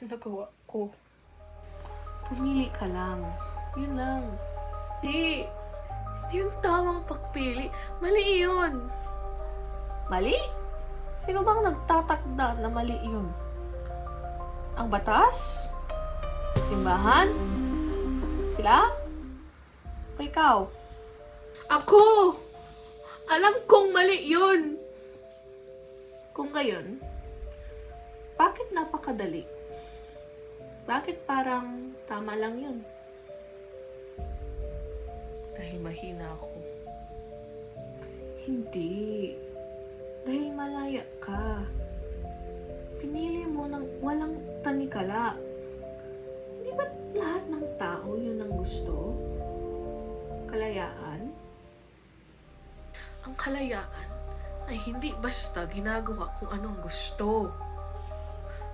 nagawa ko. Pumili ka lang. Yun lang. Hindi yung tamang pagpili. Mali yun. Mali? Sino bang nagtatakda na mali yun? Ang batas? Simbahan? Sila? O ikaw? Ako! Alam kong mali yun! Kung gayon, bakit napakadali? Bakit parang tama lang yun? Dahil mahina ako. Hindi. Dahil malaya ka. Pinili mo ng walang tanikala. Hindi ba lahat ng tao yun ang gusto? Kalayaan? Ang kalayaan ay hindi basta ginagawa kung ano ang gusto,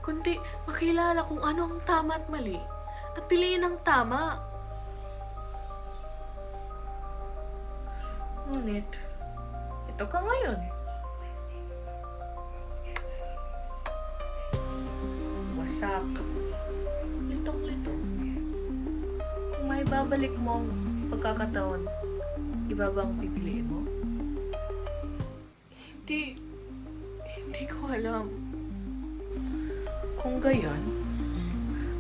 kundi makilala kung ano ang tama at mali at piliin ang tama. Ngunit, ito ka ngayon. Wasak. Litong-litong. Kung may babalik mo ang pagkakataon, iba bang pipiliin mo? Hindi ko alam. Kung gayon,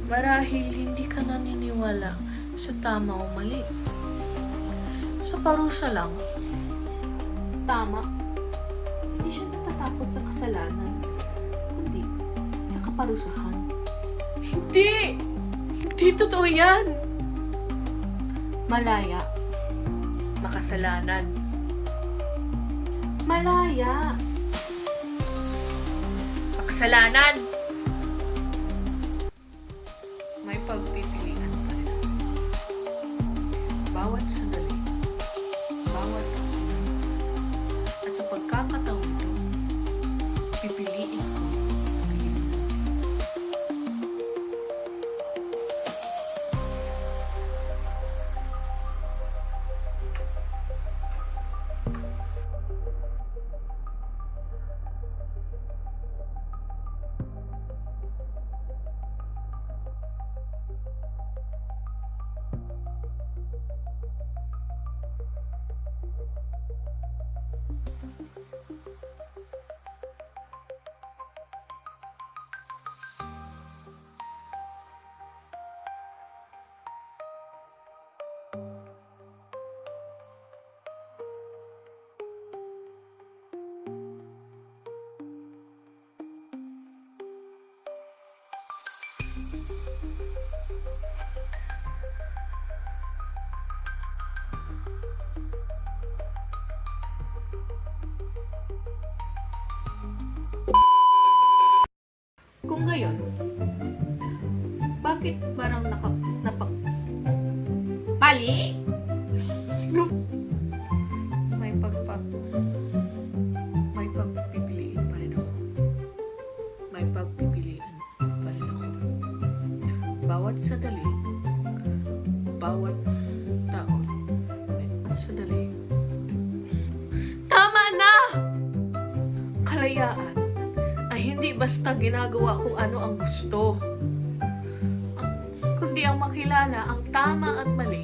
marahil hindi ka naniniwala sa tama o mali. Sa parusa lang. Tama. Hindi siya natatakot sa kasalanan, kundi sa kaparusahan. Hindi! Hindi totoo yan! Malaya. Makasalanan. Malaya. Makasalanan. May pagpipilian pa rin. Bawat sandali, bawat taon, at sa pagkakataon ito, pipiliin ko pagiging mabuti. Kung gayon, bakit parang Mali? Sino? May pagpipiliin pa rin ako. May pagpipilian pa rin ako. Bawat sandali, bawat taon, at sandali. Tama na! Kalayaan ay hindi basta ginagawa kung ano ang gusto, kundi ang makilala ang tama at mali